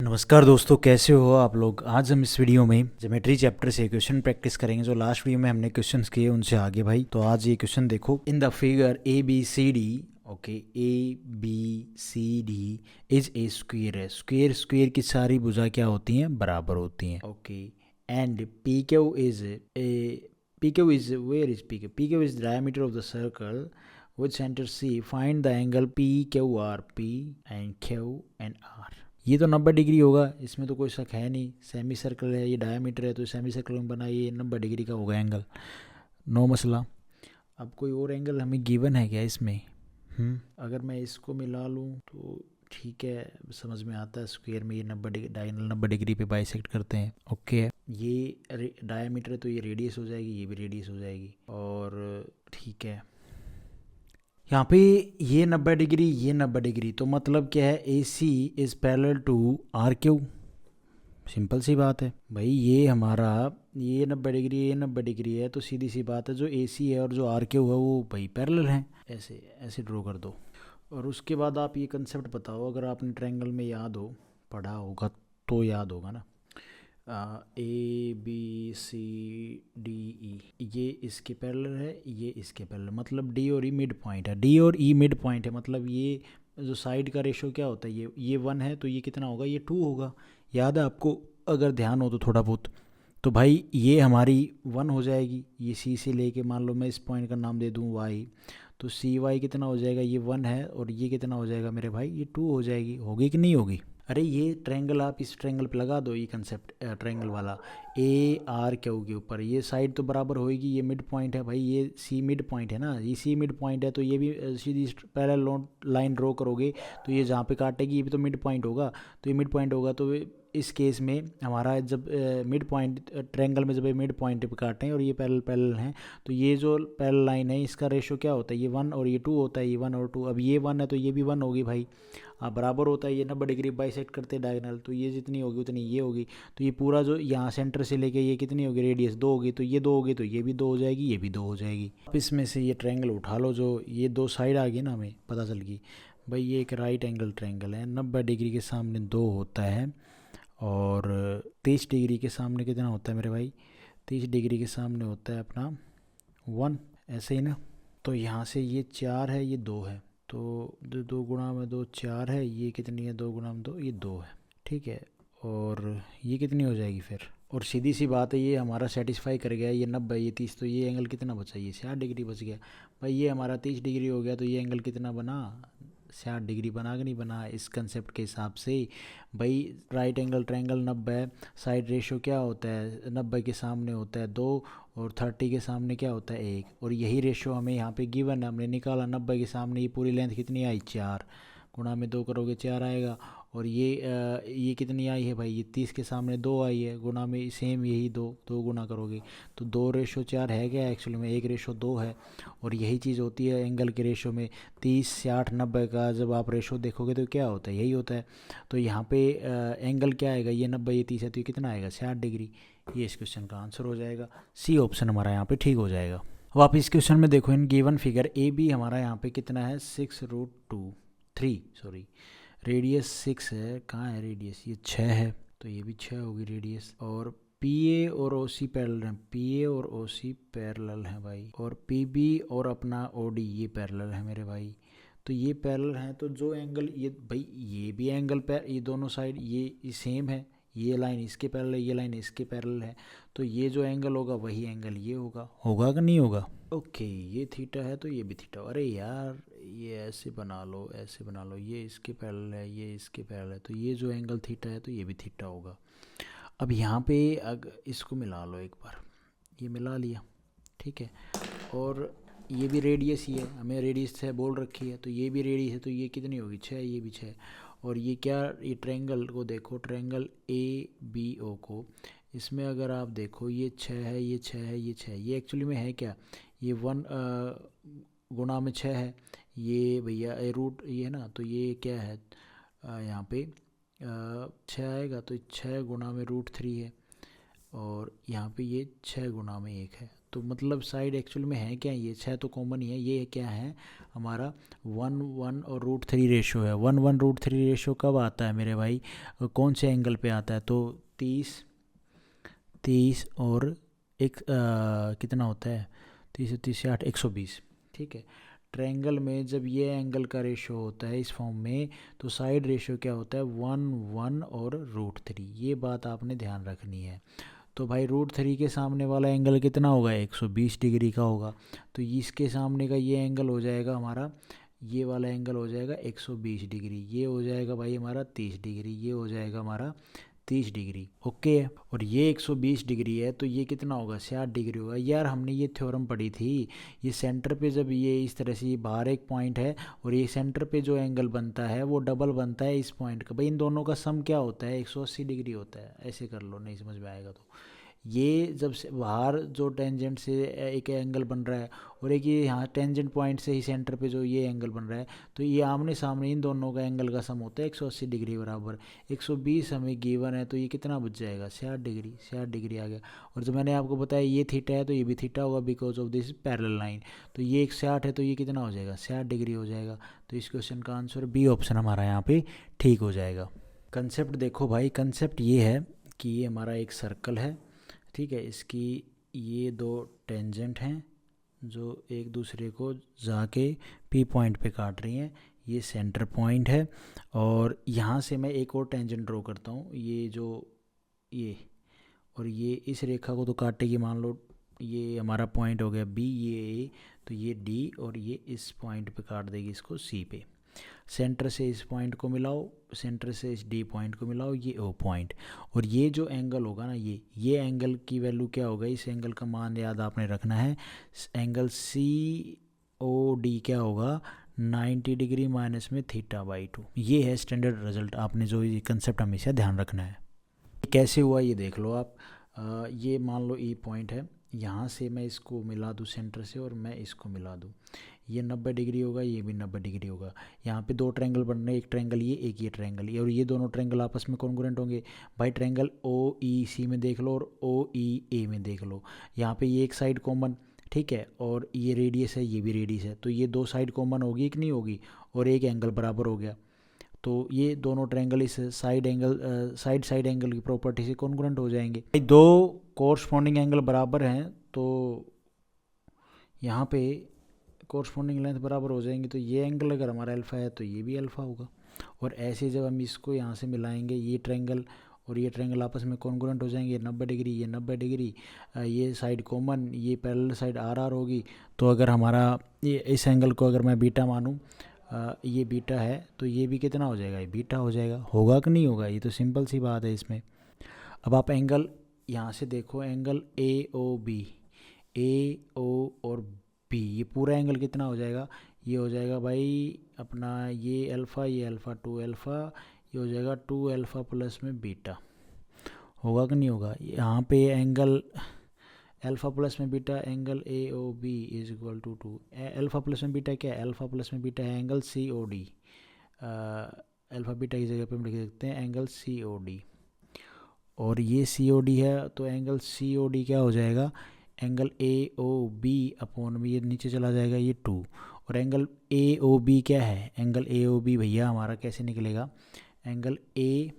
नमस्कार दोस्तों, कैसे हो आप लोग। आज हम इस वीडियो में ज्योमेट्री चैप्टर से क्वेश्चन प्रैक्टिस करेंगे। जो लास्ट वीडियो में हमने क्वेश्चंस किए उनसे आगे भाई। तो आज ये क्वेश्चन देखो। In the figure A B C D, okay, A B C D is a square है। स्क्वेयर स्क्वेयर की सारी भुजा क्या होती हैं? बराबर होती हैं। Okay, and P Q is a P Q is where is P Q is diameter of the circle with centre C. Find the angle P Q R, P and Q and R. ये तो 90 degree होगा, इसमें तो कोई शक है नहीं। Semi circle है, ये डायमीटर है, तो सेमी सर्कल में बना ये 90 डिग्री का होगा एंगल। नो मसला। अब कोई और एंगल हमें गिवन है क्या इसमें? अगर मैं इसको मिला लूँ तो ठीक है, समझ में आता है। स्क्वायर में ये 90 डिग्री, डायगोनल 90 डिग्री पे बाइसेक्ट करते हैं। ओके, ये डायमीटर है तो ये रेडियस हो जाएगी, ये भी रेडियस हो जाएगी। और ठीक है, यहाँ पे ये 90 डिग्री, ये 90 डिग्री, तो मतलब क्या है? A C is parallel to R Q. Simple सी बात है भाई। ये हमारा ये 90 डिग्री, ये 90 डिग्री है, तो सीधी सी बात है, जो ए सी है और जो आर क्यू है वो भाई पैरेलल हैं। ऐसे ऐसे ड्रॉ कर दो। और उसके बाद आप ये कंसेप्ट बताओ, अगर आपने ट्रायंगल में याद हो, पढ़ा होगा तो याद होगा ना। ए बी सी डी ई, ये इसके पैरेलल है, ये इसके पैरेलल, मतलब डी और ई मिड पॉइंट है। डी और ई मिड पॉइंट है, मतलब ये जो साइड का रेशो क्या होता है? ये 1 है, तो ये कितना होगा? ये 2 होगा। याद है आपको? अगर ध्यान हो तो थोड़ा बहुत। तो भाई ये हमारी 1 हो जाएगी। ये सी से लेके, मान लो मैं इस पॉइंट का नाम दे दूँ वाई, तो सी वाई कितना हो जाएगा? ये 1 है, और ये कितना हो जाएगा मेरे भाई? ये 2 हो जाएगी। होगी कि नहीं होगी? अरे ये ट्रायंगल आप इस ट्रायंगल पे लगा दो, ये कंसेप्ट ट्रायंगल वाला। ए आर क्यू के ऊपर ये साइड तो बराबर होएगी। ये मिड पॉइंट है भाई, ये सी मिड पॉइंट है ना, ये सी मिड पॉइंट है, तो ये भी सीधी पैरेलल लाइन ड्रॉ करोगे तो ये जहाँ पे काटेगी ये भी तो मिड पॉइंट होगा। तो ये मिड पॉइंट होगा, तो इस केस में हमारा जब मिड पॉइंट ट्रायंगल में जब ये मिड पॉइंट पे काटे हैं और ये पैरेलल पैरेलल हैं, तो ये जो पैरेलल लाइन है इसका रेशो क्या होता है? ये 1 और ये 2 होता है। ये 1 और 2, अब ये 1 है तो ये भी 1 होगी भाई। हाँ, बराबर होता है। ये 90 डिग्री बाइसेक्ट करते हैं डायगोनल, तो ये जितनी होगी उतनी ये होगी। तो ये पूरा जो यहाँ सेंटर से लेके ये कितनी होगी? रेडियस 2 होगी, तो ये 2 होगी, तो ये भी 2 हो जाएगी, ये भी 2 हो जाएगी। अब इसमें से ये ट्रायंगल उठा लो, जो ये 2 साइड आ गई ना, हमें पता चल गई भाई। ये एक राइट एंगल ट्रायंगल है। 90 डिग्री के सामने 2 होता है, और 30 डिग्री के सामने कितना होता है मेरे भाई? 30 डिग्री के सामने होता है अपना 1। ऐसे ही ना। तो यहाँ से ये 4 है, ये 2 है, तो 2 गुणा में 2 4 है। ये कितनी है? 2 गुणा में 2, ये 2 है। ठीक है, और ये कितनी हो जाएगी फिर? और सीधी सी बात है, ये हमारा सेटिस्फाई कर गया। ये 90, ये 30, तो ये एंगल कितना बचा? ये 60 डिग्री बच गया भाई। ये हमारा 30 डिग्री हो गया, तो ये एंगल कितना बना? 60 डिग्री बना कि नहीं बना? इस कंसेप्ट के हिसाब से भाई। राइट एंगल ट्रायंगल 90 है, साइड रेशो क्या होता है? 90 के सामने होता है 2, और 30 के सामने क्या होता है? 1। और यही रेशो हमें यहाँ पे गिवन है, हमने निकाला। 90 के सामने ये पूरी लेंथ कितनी आई? 4। गुणा में 2 करोगे 4 आएगा। और ये कितनी आई है भाई? ये 30 के सामने 2 आई है, गुणा में सेम यही 2 गुणा करोगे तो 2:4 है क्या? एक्चुअली में 1:2 है। और यही चीज़ होती है एंगल के रेशो में। 30 60 90 का जब आप रेशो देखोगे तो क्या होता है? यही होता है। तो यहाँ पे एंगल क्या आएगा? ये 90, ये 30 है, तो ये कितना आएगा? 60 डिग्री। ये इस क्वेश्चन का आंसर हो जाएगा। सी ऑप्शन हमारा यहाँ पे ठीक हो जाएगा। अब आप इस क्वेश्चन में देखो, in given figure A B हमारा यहाँ पे कितना है? 6√3, सॉरी, रेडियस 6 है। कहाँ है रेडियस? ये 6 है, तो ये भी 6 होगी रेडियस। और पी ए और ओ सी पैरेलल हैं, पी ए और ओ सी पैरेलल हैं भाई। और पी बी और अपना ओ डी ये पैरेलल है मेरे भाई। तो ये पैरेलल हैं, तो जो एंगल ये भाई, ये भी एंगल ये दोनों साइड ये सेम है। ये लाइन इसके पैरेलल है, ये लाइन इसके पैरेलल है, तो ये जो एंगल होगा वही एंगल ये होगा। होगा कि नहीं होगा? ओके, ये थीटा है तो ये भी थीटा। अरे यार, ये ऐसे बना लो, ऐसे बना लो, ये इसके पैरेलल है, ये इसके पैरेलल है, तो ये जो एंगल थीटा है तो ये भी थीटा होगा। अब यहाँ पे अगर इसको मिला लो एक बार, ये मिला लिया, ठीक है। और ये भी रेडियस ही है, हमें रेडियस 6 बोल रखी है, तो ये भी रेडियस है, तो ये कितनी होगी? 6, ये भी 6। और ये क्या? ये ट्रायंगल को देखो, ट्रायंगल ए बी ओ को, इसमें अगर आप देखो ये 6 है, ये 6 है, ये 6 है। ये एक्चुअली में है क्या? ये 1 गुणा में 6 है। ये भैया रूट ये है ना, तो ये क्या है? यहाँ पे 6 आएगा, तो 6 गुणा में √3 है। और यहाँ पे ये 6 गुना में 1 है, तो मतलब साइड एक्चुअल में है क्या, ये 6 तो कॉमन ही है, ये क्या है हमारा 1 1 और √3 रेशो है। 1 1 √3 रेशो कब आता है मेरे भाई, कौन से एंगल पे आता है, तो 30 और एक कितना होता है, 30 30 से 8 120, ठीक है। ट्रायंगल में जब ये एंगल का रेशो होता है इस फॉर्म में, तो साइड रेशो क्या होता है 1 1 और √3, ये बात आपने ध्यान रखनी है। तो भाई √3 के सामने वाला एंगल कितना होगा, 120 डिग्री का होगा, तो इसके सामने का ये एंगल हो जाएगा हमारा, ये वाला एंगल हो जाएगा 120 डिग्री, ये हो जाएगा भाई हमारा 30 डिग्री, ये हो जाएगा हमारा 30 डिग्री, ओके। और ये 120 डिग्री है, तो ये कितना होगा 60 डिग्री होगा। यार हमने ये थ्योरम पढ़ी थी, ये सेंटर पे जब ये इस तरह से, ये बाहर एक पॉइंट है और ये सेंटर पे जो एंगल बनता है वो डबल बनता है इस पॉइंट का, भाई इन दोनों का सम क्या होता है 180 डिग्री होता है, ऐसे कर लो, नहीं समझ में आएगा तो। ये जब से बाहर जो टेंजेंट से एक एंगल बन रहा है और एक ये यहाँ टेंजेंट पॉइंट से ही सेंटर पे जो ये एंगल बन रहा है, तो ये आमने सामने इन दोनों का एंगल का सम होता है 180 डिग्री बराबर। 120 हमें गिवन है, तो ये कितना बच जाएगा 60 डिग्री, 60 डिग्री आ गया। और जो मैंने आपको बताया ये थीटा है, तो ये भी थीटा होगा because of this parallel line, तो ये 160 है, तो ये कितना हो जाएगा 60 डिग्री हो जाएगा। तो इस क्वेश्चन का आंसर बी ऑप्शन हमारा यहाँ पे ठीक हो जाएगा। कंसेप्ट देखो भाई, कंसेप्ट ये है कि ये हमारा एक सर्कल है, ठीक है, इसकी ये 2 टेंजेंट हैं जो एक दूसरे को जाके पी पॉइंट पे काट रही हैं, ये सेंटर पॉइंट है। और यहाँ से मैं एक और टेंजेंट ड्रॉ करता हूँ, ये जो ये और ये इस रेखा को तो काटेगी, मान लो ये हमारा पॉइंट हो गया बी, ये ए, तो ये डी, और ये इस पॉइंट पे काट देगी इसको सी पे। सेंटर से इस पॉइंट को मिलाओ, सेंटर से इस डी पॉइंट को मिलाओ, ये ओ पॉइंट, और ये जो एंगल होगा ना, ये एंगल की वैल्यू क्या होगा, इस एंगल का मान याद आपने रखना है, एंगल सी ओ डी क्या होगा 90 डिग्री माइनस में θ/2। ये है स्टैंडर्ड रिजल्ट, आपने जो ये कंसेप्ट हमेशा ध्यान रखना है। कैसे हुआ ये देख लो आप, ये मान लो ई पॉइंट है, यहाँ से मैं इसको मिला दूँ सेंटर से और मैं इसको मिला दूँ, ये 90 डिग्री होगा, ये भी 90 डिग्री होगा। यहाँ पे 2 ट्रायंगल बन रहे हैं, एक ट्रायंगल ये, एक ये ट्रायंगल ये, और ये दोनों ट्रायंगल आपस में कॉन्ग्रुएंट होंगे। भाई ट्रायंगल ओ ई सी में देख लो और ओ ई ए में देख लो, यहाँ पे ये एक साइड कॉमन, ठीक है, और ये रेडियस है, ये भी रेडियस है, तो ये 2 साइड कॉमन होगी कि नहीं होगी, और एक एंगल बराबर हो गया, तो ये दोनों ट्रायंगल इस साइड एंगल साइड एंगल की प्रॉपर्टी से कॉन्ग्रुएंट हो जाएंगे। 2 कोरस्पॉन्डिंग एंगल बराबर हैं, तो यहाँ पे कोरस्पॉन्डिंग लेंथ बराबर हो जाएंगी, तो ये एंगल अगर हमारा अल्फ़ा है तो ये भी अल्फ़ा होगा। और ऐसे जब हम इसको यहाँ से मिलाएंगे, ये ट्रायंगल और ये ट्रायंगल आपस में कॉन्ग्रुएंट हो जाएंगे, 90 डिग्री, ये 90 डिग्री, ये साइड कॉमन, ये पैरेलल साइड आर आर होगी। तो अगर हमारा ये इस एंगल को अगर मैं बीटा मानूँ, ये बीटा है, तो ये भी कितना हो जाएगा, ये बीटा हो जाएगा, होगा कि नहीं होगा, ये तो सिंपल सी बात है इसमें। अब आप एंगल यहाँ से देखो, एंगल ए ओ बी, ए ओ और बी, ये पूरा एंगल कितना हो जाएगा, ये हो जाएगा भाई अपना ये अल्फ़ा, ये अल्फ़ा 2 अल्फ़ा, ये हो जाएगा 2 अल्फ़ा प्लस में बीटा, होगा कि नहीं होगा। यहाँ पे एंगल अल्फ़ा प्लस में beta, angle A O B is equal to 2, alpha plus में बीटा क्या है, अल्फ़ा प्लस में बीटा है angle C O D, alpha beta की जगह पे हम लिख सकते हैं एंगल सी ओ डी, और ये सी ओ डी है, तो एंगल सी ओ डी क्या हो जाएगा, angle A O B upon में ये नीचे चला जाएगा ये 2, और एंगल ए ओ बी क्या है, एंगल ए ओ बी भैया हमारा कैसे निकलेगा, एंगल ए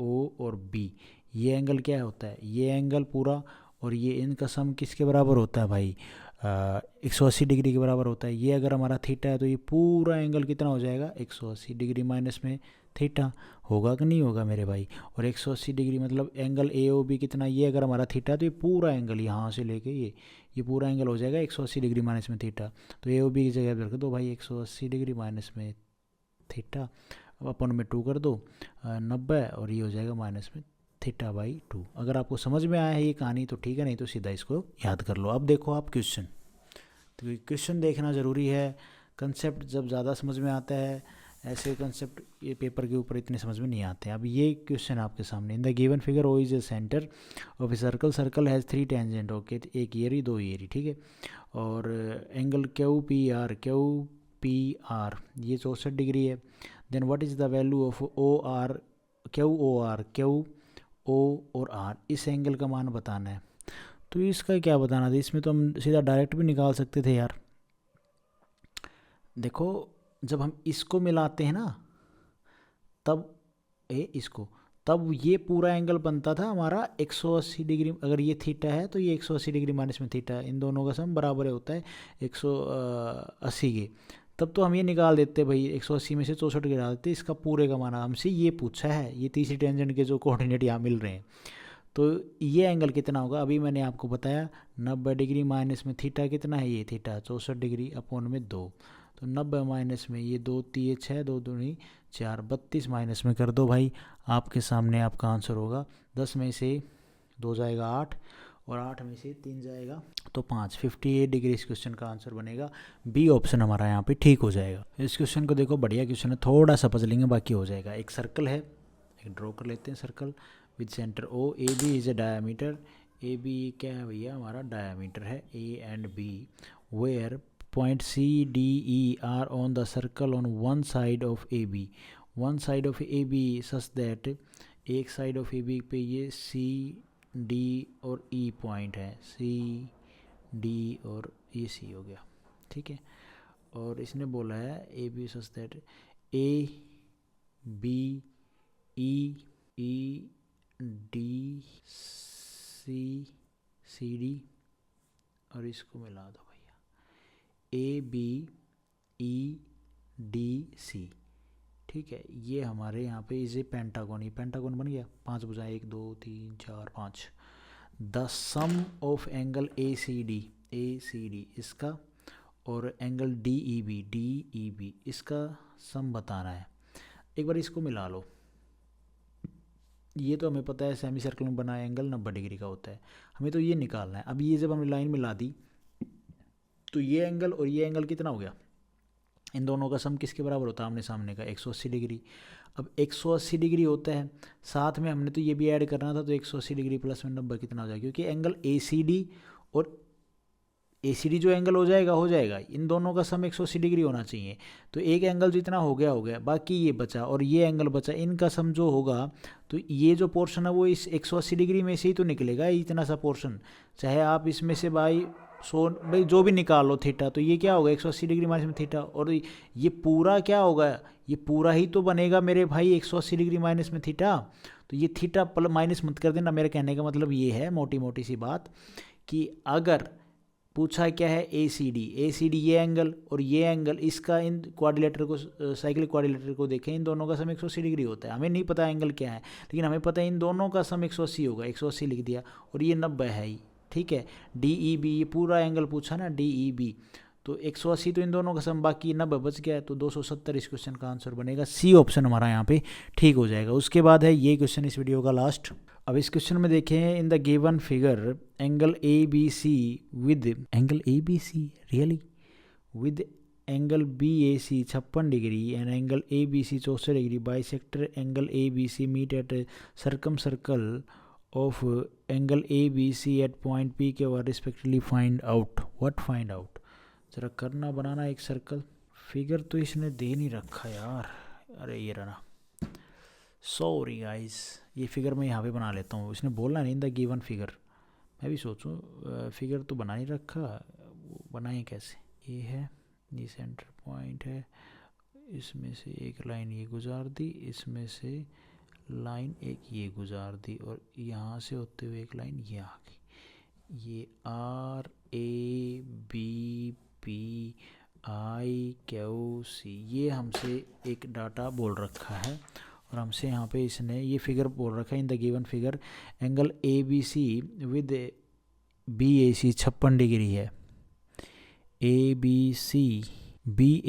ओ और बी, ये एंगल क्या होता है, ये एंगल पूरा और ये इनका सम किसके बराबर होता है भाई, 180 डिग्री के बराबर होता है। ये अगर हमारा थीटा है, तो ये पूरा एंगल कितना हो जाएगा 180 डिग्री माइनस में थीटा, होगा कि नहीं होगा मेरे भाई। और 180 डिग्री मतलब एंगल ए ओ बी कितना, ये अगर हमारा थीटा है, तो ये पूरा एंगल यहाँ से लेके ये पूरा एंगल हो जाएगा 180 डिग्री माइनस में थीटा। तो ए ओ बी की जगह रख दो भाई 180 डिग्री माइनस में थीटा, अब अपन में 2 कर दो 90, और ये हो जाएगा माइनस में θ/2। अगर आपको समझ में आया है ये कहानी तो ठीक है, नहीं तो सीधा इसको याद कर लो। अब देखो आप क्वेश्चन, तो क्वेश्चन देखना ज़रूरी है, कंसेप्ट जब ज़्यादा समझ में आता है, ऐसे कंसेप्ट ये पेपर के ऊपर इतने समझ में नहीं आते हैं। अब ये क्वेश्चन आपके सामने, in the given figure O is a centre of a circle, circle has 3 tangent, okay, एक एरी 2 एरी, ठीक है, और एंगल क्यू पी आर ये 64 डिग्री है। Then what is the value of O R, Q O और आर, इस angle का मान बताना है। तो इसका क्या बताना था, इसमें तो हम सीधा डायरेक्ट भी निकाल सकते थे यार। देखो जब हम इसको मिलाते हैं ना तब इसको, तब ये पूरा एंगल बनता था हमारा 180 डिग्री। अगर ये थीटा है तो ये 180 डिग्री माइनस में थीटा, इन दोनों का सम बराबर होता है 180 के। तब तो हम ये निकाल देते भाई, 180 में से 64 गिरा देते, इसका पूरे का माना। हमसे ये पूछा है, ये तीसरी टेंजेंट के जो कोऑर्डिनेट यहाँ मिल रहे हैं। तो ये एंगल कितना होगा, अभी मैंने आपको बताया 90 डिग्री माइनस में थीटा कितना है, ये थीटा 64 डिग्री अपॉन में 2। तो 90 माइनस में ये 2 3 6, 2 दूनी 4, 32 माइनस में कर दो भाई, आपके सामने आपका आंसर होगा 10 में से 2 जाएगा 8 और 8 में से 3 जाएगा तो 5, 58 डिग्री इस क्वेश्चन का आंसर बनेगा। बी ऑप्शन हमारा यहाँ पे ठीक हो जाएगा। इस क्वेश्चन को देखो, बढ़िया क्वेश्चन है, थोड़ा सा पजलिंग है, बाकी हो जाएगा। एक सर्कल है, एक ड्रॉ कर लेते हैं circle with centre O, A B is a diameter. A B क्या है भैया, हमारा डायामीटर है A and B, where point C D E are on the circle on one side of A B. One side of A B such that, एक side of A B पे ये सी D और ई point है, सी D और ये सी हो गया, ठीक है। और इसने बोला है A B such that A B E E D C C D, और इसको मिला दो भैया ए बी ई डी सी, ठीक है। ये हमारे यहाँ पे इसे पेंटागन, ये पेंटागन बन गया, 5 भुजाएं 1 2 3 4 5। The sum of angle A C D इसका और एंगल डी ई बी इसका सम बताना है। एक बार इसको मिला लो, ये तो हमें पता है सेमी सर्कल में बना एंगल 90 डिग्री का होता है, हमें तो ये निकालना है। अब ये जब हमने लाइन मिला दी तो ये एंगल और ये एंगल कितना हो गया, इन दोनों का सम किसके बराबर होता है, आमने सामने का 180 डिग्री। अब 180 डिग्री होता है, साथ में हमने तो ये भी ऐड करना था, तो 180 डिग्री प्लस में 90 कितना हो जाएगा, क्योंकि एंगल ए सी डी और ए सी डी जो एंगल हो जाएगा, इन दोनों का सम 180 डिग्री होना चाहिए। तो एक एंगल जितना हो गया, बाकी ये बचा और ये एंगल बचा, इनका सम जो होगा तो ये जो पोर्शन है वो इस 180 डिग्री में से ही तो निकलेगा, इतना सा पोर्शन। चाहे आप इसमें से भाई जो भी निकाल लो थीटा, तो ये क्या होगा 180 डिग्री माइनस में थीटा, और ये पूरा क्या होगा, ये पूरा ही तो बनेगा मेरे भाई 180 डिग्री माइनस में थीटा। तो ये थीटा प्लस माइनस मत कर देना, मेरे कहने का मतलब ये है मोटी सी बात कि अगर पूछा क्या है ए सी डी ये एंगल और ये एंगल, इसका इन क्वाड्रिलेटर को, साइक्लिक क्वाड्रिलेटर को देखें, इन दोनों का सम 180 डिग्री होता है। हमें नहीं पता एंगल क्या है, लेकिन हमें पता है इन दोनों का सम 180 होगा, 180 लिख दिया, और ये 90 है ही, ठीक है। डी ई बी, ये पूरा एंगल पूछा ना, डी ई बी, तो 180 तो इन दोनों का सम, बाकी 90 बच गया, तो 270 इस क्वेश्चन का आंसर बनेगा। सी ऑप्शन हमारा यहाँ पे ठीक हो जाएगा। उसके बाद है ये क्वेश्चन इस वीडियो का लास्ट। अब इस क्वेश्चन में देखें, in the given figure angle A B C with angle A B C really with angle B A C 56 degree and angle A B C 64 degree bisector angle A B C meet at circumcircle of angle A B C at point P के वर respectively find out. What find out, जरा करना बनाना एक circle. Figure तो इसने दे नहीं रखा यार, अरे ये रहा, सॉरी गाइस, ये फिगर मैं यहाँ पे बना लेता हूँ। इसने बोलना नहीं द गिवन फिगर, मैं भी सोचूं फिगर तो बना नहीं रखा, वो बनाए कैसे। ये है, ये सेंटर पॉइंट है, इसमें से एक लाइन ये गुजार दी, इसमें से लाइन एक ये गुजार दी, और यहाँ से होते हुए एक लाइन ये आ गई। ये are A B P I Q C, ये हमसे एक डाटा बोल रखा है, और हमसे यहाँ पे इसने ये फिगर बोल रखा है, in the given figure angle A B C with B A C 56 degree है। A B C B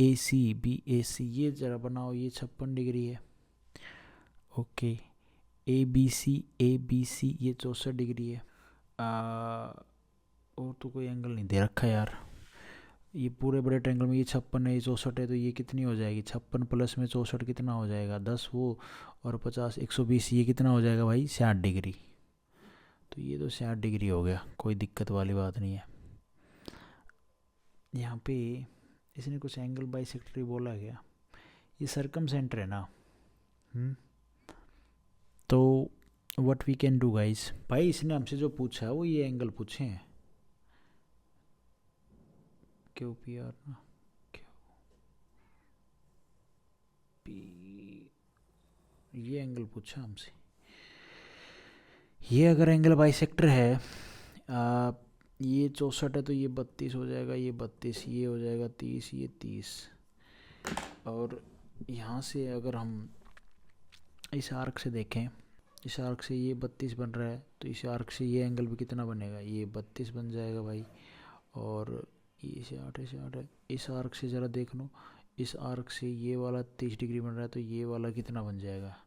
A सी ये जरा बनाओ, ये 56 डिग्री है, ओके। ए बी सी ये 64 डिग्री है। और तो कोई एंगल नहीं दे रखा यार, ये पूरे बड़े ट्रायंगल में ये 56 है, ये 64 है, तो ये कितनी हो जाएगी, 56 प्लस में 64 कितना हो जाएगा, 10 वो और 50 120, ये कितना हो जाएगा भाई 60 डिग्री। तो ये तो 60 डिग्री हो गया, कोई दिक्कत वाली बात नहीं है। यहाँ पे इसने कुछ एंगल बाइसेक्टर बोला गया, ये सर्कम सेंटर है ना, तो what we can do guys. भाई इसने हमसे जो पूछा है वो ये एंगल पूछे हैं, क्यू पी आर ना, क्यू पी, ये एंगल पूछा हमसे। ये अगर एंगल बाइसेक्टर है, ये 64 है तो ये 32 हो जाएगा, ये 32, ये हो जाएगा 30, ये 30। और यहाँ से अगर हम इस आर्क से देखें, इस आर्क से ये 32 बन रहा है, तो इस आर्क से ये एंगल भी कितना बनेगा, ये 32 बन जाएगा भाई। और ये से 8 है, इस आर्क से ज़रा देख लो, इस आर्क से ये वाला 30 डिग्री बन रहा है, तो ये वाला कितना बन जाएगा,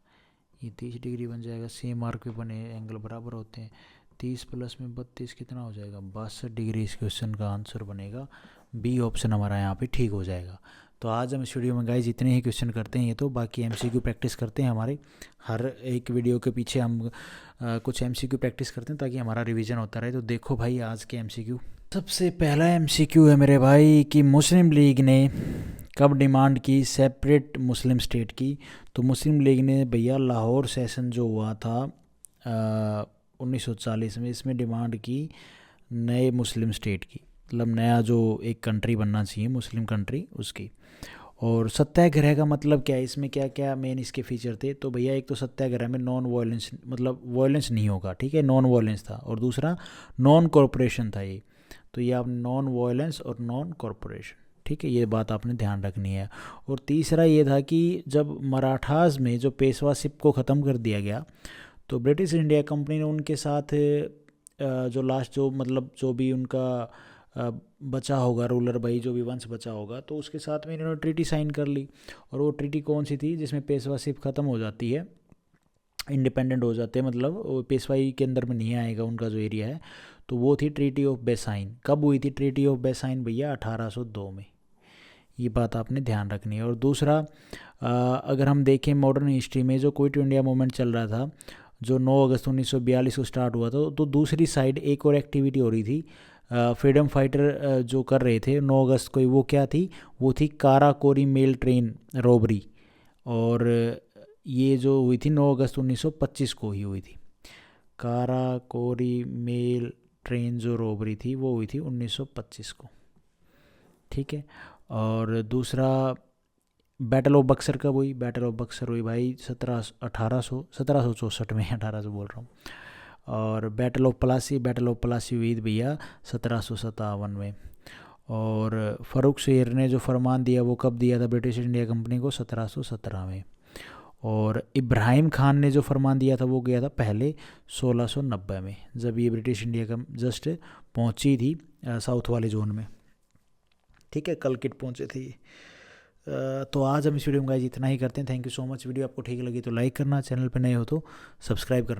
ये 30 डिग्री बन जाएगा। सेम आर्क पे बने एंगल बराबर होते हैं। 30 प्लस में 32 कितना हो जाएगा, 62 डिग्री। इस क्वेश्चन का आंसर बनेगा बी ऑप्शन हमारा यहाँ पे ठीक हो जाएगा। तो आज हम इस वीडियो में गाइज इतने ही क्वेश्चन करते हैं, ये तो बाकी एमसीक्यू प्रैक्टिस करते हैं। हमारे हर एक वीडियो के पीछे हम कुछ एमसीक्यू प्रैक्टिस करते हैं ताकि हमारा रिवीजन होता रहे। तो देखो भाई आज के एमसीक्यू। सबसे पहला एमसीक्यू है मेरे भाई कि मुस्लिम लीग ने कब डिमांड की सेपरेट मुस्लिम स्टेट की। तो मुस्लिम लीग ने भैया लाहौर सेशन जो हुआ था 1940 में, इसमें डिमांड की नए मुस्लिम स्टेट की, मतलब नया जो एक कंट्री बनना चाहिए मुस्लिम कंट्री, उसकी। और सत्याग्रह का मतलब क्या है, इसमें क्या क्या मेन इसके फीचर थे। तो भैया एक तो सत्याग्रह में नॉन वायलेंस, मतलब वायलेंस नहीं होगा, ठीक है, नॉन वायलेंस था। और दूसरा नॉन कॉरपोरेशन था ये। तो ये आप नॉन वायलेंस और नॉन कॉरपोरेशन, ठीक है, ये बात आपने ध्यान रखनी है। और तीसरा ये था कि जब मराठास में जो पेशवाशिप को ख़त्म कर दिया गया, तो ब्रिटिश इंडिया कंपनी ने उनके साथ जो लास्ट जो मतलब जो भी उनका बचा होगा रूलर भाई, जो भी वंश बचा होगा, तो उसके साथ में इन्होंने ट्रीटी साइन कर ली। और वो ट्रीटी कौन सी थी, जिसमें पेशवाशिप ख़त्म हो जाती है, इंडिपेंडेंट हो जाते हैं, मतलब वो पेशवाई के अंदर में नहीं आएगा उनका जो एरिया है। तो वो थी ट्रीटी ऑफ बेसाइन। कब हुई थी ट्रीटी ऑफ बेसाइन भैया, 1802 में। ये बात आपने ध्यान रखनी है। और दूसरा अगर हम देखें मॉडर्न हिस्ट्री में जो क्विट इंडिया मूवमेंट चल रहा था, जो 9 अगस्त 1942 को स्टार्ट हुआ था, तो दूसरी साइड एक और एक्टिविटी हो रही थी, फ्रीडम फाइटर जो कर रहे थे 9 अगस्त को, वो क्या थी, वो थी काराकोरी मेल ट्रेन रॉबरी। और ये जो हुई थी 9 अगस्त 1925 को ही हुई थी। काराकोरी मेल ट्रेन जो रॉबरी थी वो हुई थी 1925 को, ठीक है। और दूसरा बैटल ऑफ बक्सर कब हुई, बैटल ऑफ बक्सर हुई भाई 1764 में, 1800 बोल रहा हूँ। और बैटल ऑफ प्लासी हुई थी भैया 1757 में। और फ़ारूक शेर ने जो फरमान दिया वो कब दिया था ब्रिटिश इंडिया कंपनी को, 1717 में। और इब्राहिम खान ने जो फरमान दिया था वो गया था पहले 1690 में, जब ये ब्रिटिश इंडिया का जस्ट पहुंची थी साउथ वाले जोन में, ठीक है, कलकट पहुंचे थे। तो आज हम इस वीडियो में गाइस इतना ही करते हैं। Thank you so much. Video आपको ठीक लगी तो लाइक करना, चैनल पे नए हो तो सब्सक्राइब करना।